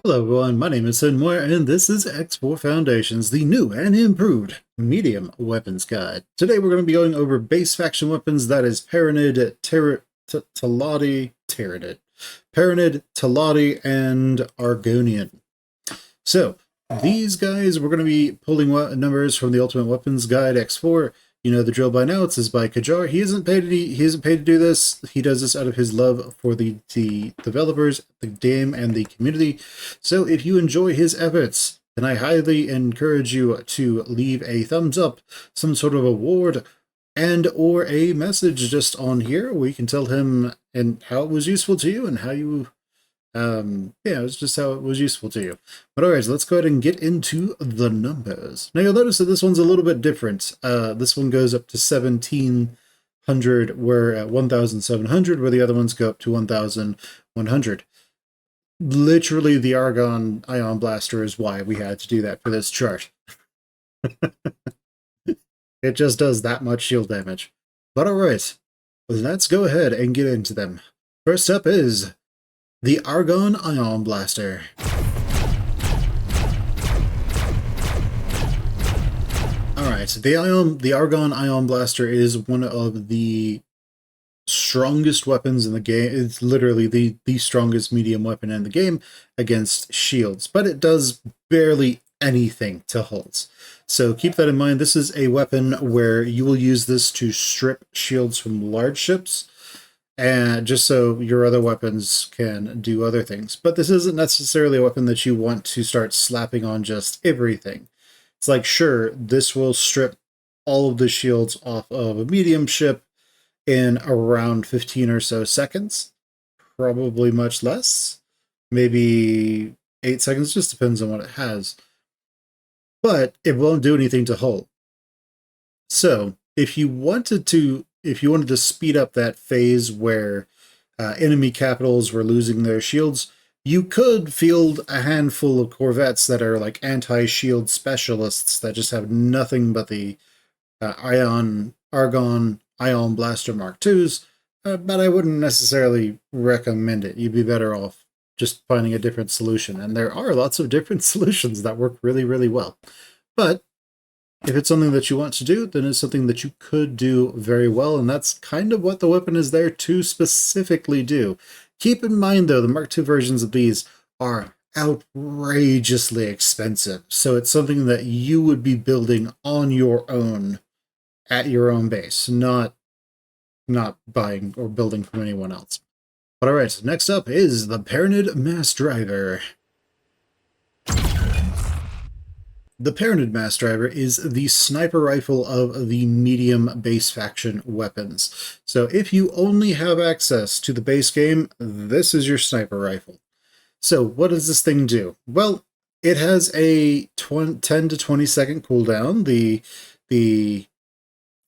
Hello everyone, my name is Muir, and this is X4 Foundations, the new and improved medium weapons guide. Today we're going to be going over base faction weapons, that is Paranid, Talati, and Argonian. So, these guys, we're going to be pulling numbers from the Ultimate Weapons Guide X4. You know the drill by now. It says by Kajar. He isn't paid to do this. He does this out of his love for the developers, the game, and the community. So if you enjoy his efforts, then I highly encourage you to leave a thumbs up, some sort of award, and or a message just on here where you can tell him and how it was useful to you and how you yeah, it's just how it was useful to you. But alright, so let's go ahead and get into the numbers. Now you'll notice that this one's a little bit different. This one goes up to 1700, where at 1700, where the other ones go up to 1100. Literally, the Argon Ion Blaster is why we had to do that for this chart. It just does that much shield damage. But alright, let's go ahead and get into them. First up is the Argon Ion Blaster. Alright, the Argon Ion Blaster is one of the strongest weapons in the game. It's literally the strongest medium weapon in the game against shields, but it does barely anything to hulls. So keep that in mind. This is a weapon where you will use this to strip shields from large ships, and just so your other weapons can do other things. But this isn't necessarily a weapon that you want to start slapping on just everything. It's like, sure, this will strip all of the shields off of a medium ship in around 15 or so seconds. Probably much less. Maybe 8 seconds, just depends on what it has. But it won't do anything to hull. So, if you wanted to speed up that phase where enemy capitals were losing their shields, you could field a handful of corvettes that are like anti-shield specialists that just have nothing but the Argon Ion Blaster Mark IIs, but I wouldn't necessarily recommend it. You'd be better off just finding a different solution, and there are lots of different solutions that work really, really well. But if it's something that you want to do, then it's something that you could do very well, and that's kind of what the weapon is there to specifically do. Keep in mind, though, the Mark II versions of these are outrageously expensive, so it's something that you would be building on your own at your own base, not buying or building from anyone else. But alright, so next up is the Paranid Mass Driver. The Paranid Mass Driver is the sniper rifle of the medium base faction weapons. So if you only have access to the base game, this is your sniper rifle. So what does this thing do? Well, it has a 10 to 20 second cooldown. The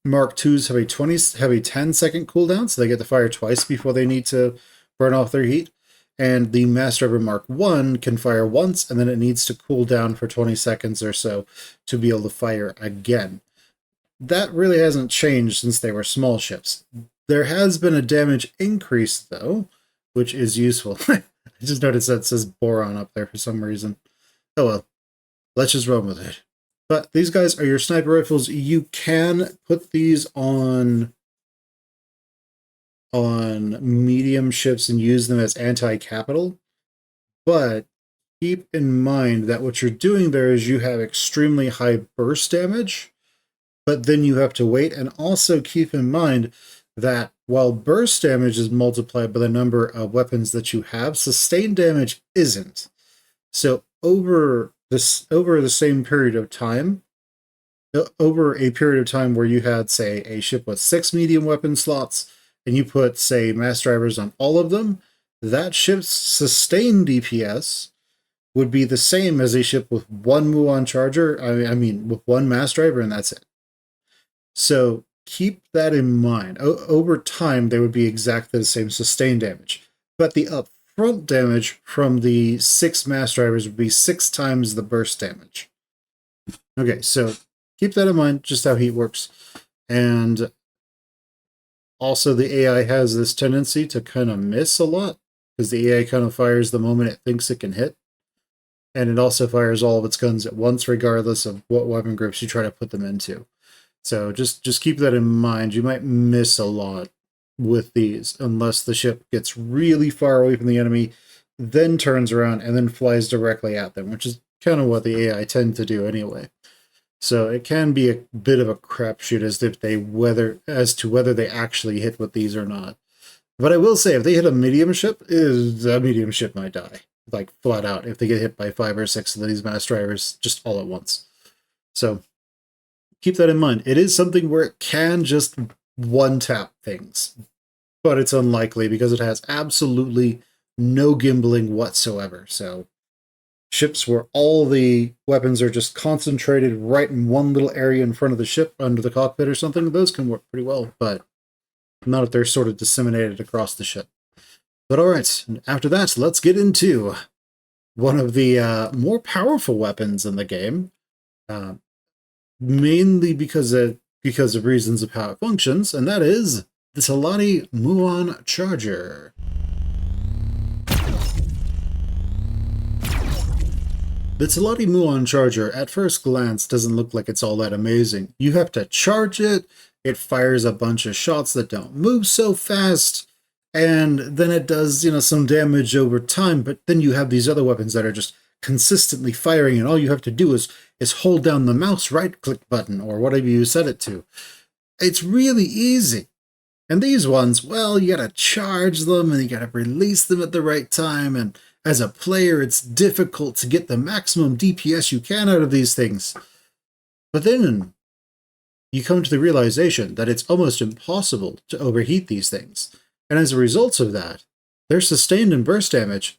Mark IIs have a 10-second cooldown, so they get to fire twice before they need to burn off their heat. And the Mass Driver Mark I can fire once, and then it needs to cool down for 20 seconds or so to be able to fire again. That really hasn't changed since they were small ships. There has been a damage increase, though, which is useful. I just noticed that it says Boron up there for some reason. Oh well, let's just run with it. But these guys are your sniper rifles. You can put these on medium ships and use them as anti-capital, but keep in mind that what you're doing there is you have extremely high burst damage, but then you have to wait, and also keep in mind that while burst damage is multiplied by the number of weapons that you have, sustained damage isn't. So over the same period of time, over a period of time where you had, say, a ship with 6 medium weapon slots, and you put, say, mass drivers on all of them, that ship's sustained DPS would be the same as a ship with 1 muon charger, I mean, with 1 mass driver, and that's it. So keep that in mind. Over time, they would be exactly the same sustained damage, but the upfront damage from the 6 mass drivers would be 6 times the burst damage. Okay, so keep that in mind, just how heat works. And also, the AI has this tendency to kind of miss a lot, because the AI kind of fires the moment it thinks it can hit. and it also fires all of its guns at once, regardless of what weapon groups you try to put them into. So just keep that in mind. You might miss a lot with these unless the ship gets really far away from the enemy, then turns around and then flies directly at them, which is kind of what the AI tend to do anyway. So it can be a bit of a crapshoot as to whether they actually hit with these or not. But I will say, if they hit a medium ship, a medium ship might die, like flat out, if they get hit by 5 or 6 of these mass drivers just all at once. So keep that in mind. It is something where it can just one-tap things, but it's unlikely because it has absolutely no gimbling whatsoever. So ships where all the weapons are just concentrated right in one little area in front of the ship under the cockpit or something, those can work pretty well, but not if they're sort of disseminated across the ship. But alright, after that, let's get into one of the more powerful weapons in the game, mainly because of reasons of how it functions, and that is the Talani Muon Charger. The Talani Muon Charger, at first glance, doesn't look like it's all that amazing. You have to charge it, it fires a bunch of shots that don't move so fast, and then it does, some damage over time, but then you have these other weapons that are just consistently firing, and all you have to do is hold down the mouse right-click button, or whatever you set it to. It's really easy. And these ones, well, you gotta charge them, and you gotta release them at the right time, and as a player, it's difficult to get the maximum DPS you can out of these things. But then you come to the realization that it's almost impossible to overheat these things. And as a result of that, their sustained and burst damage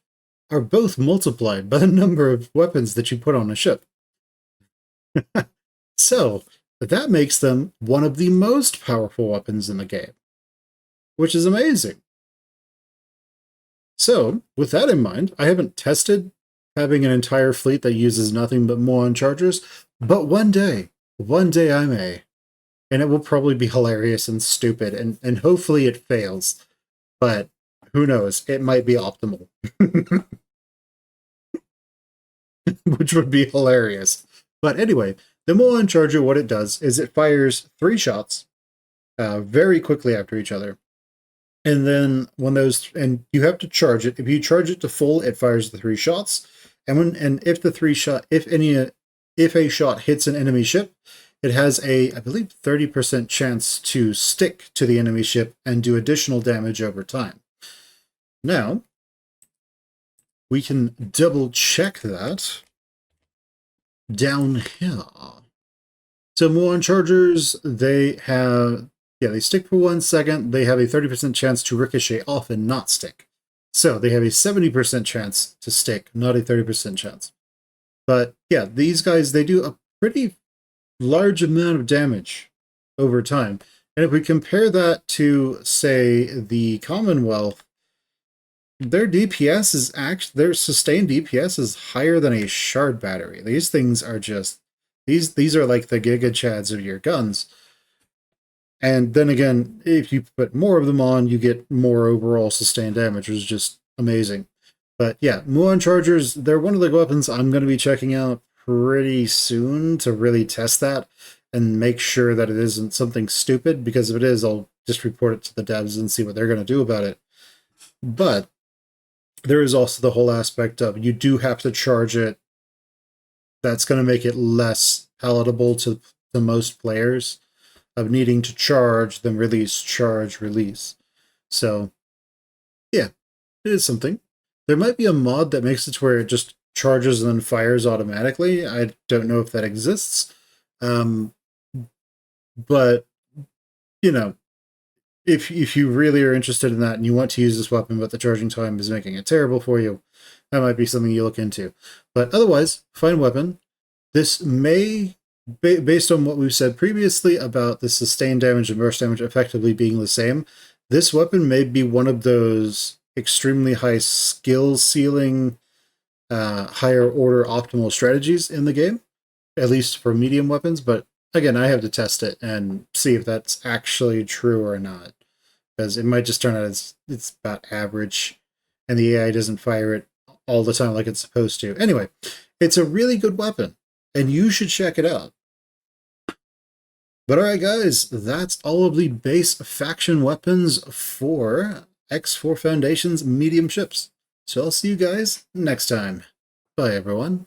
are both multiplied by the number of weapons that you put on a ship. So, that makes them one of the most powerful weapons in the game, which is amazing. So, with that in mind, I haven't tested having an entire fleet that uses nothing but Muon chargers, but one day I may. And it will probably be hilarious and stupid, and hopefully it fails. But who knows? It might be optimal. Which would be hilarious. But anyway, the Muon charger, what it does is it fires 3 shots very quickly after each other. And then and you have to charge it. If you charge it to full, it fires the 3 shots. And if a shot hits an enemy ship, it has I believe, 30% chance to stick to the enemy ship and do additional damage over time. Now, we can double check that down here. So Muon chargers, they stick for 1 second. They have a 30% chance to ricochet off and not stick. So they have a 70% chance to stick, not a 30% chance. But yeah, these guys, they do a pretty large amount of damage over time. And if we compare that to, say, the Commonwealth, their DPS is their sustained DPS is higher than a shard battery. These things are just, these are like the Giga Chads of your guns. And then again, if you put more of them on, you get more overall sustained damage, which is just amazing. But yeah, Muon chargers, they're one of the weapons I'm going to be checking out pretty soon to really test that and make sure that it isn't something stupid, because if it is, I'll just report it to the devs and see what they're going to do about it. But there is also the whole aspect of you do have to charge it. That's going to make it less palatable to most players, of needing to charge, then release, charge, release. So, yeah, it is something. There might be a mod that makes it to where it just charges and then fires automatically. I don't know if that exists. But, if you really are interested in that and you want to use this weapon, but the charging time is making it terrible for you, that might be something you look into. But otherwise, fine weapon. This may, based on what we've said previously about the sustained damage and burst damage effectively being the same, this weapon may be one of those extremely high skill ceiling, higher order optimal strategies in the game, at least for medium weapons. But again, I have to test it and see if that's actually true or not, because it might just turn out it's about average and the AI doesn't fire it all the time like it's supposed to. Anyway, It's a really good weapon, and you should check it out. But alright guys, that's all of the base faction weapons for X4 Foundation's medium ships. So I'll see you guys next time. Bye everyone.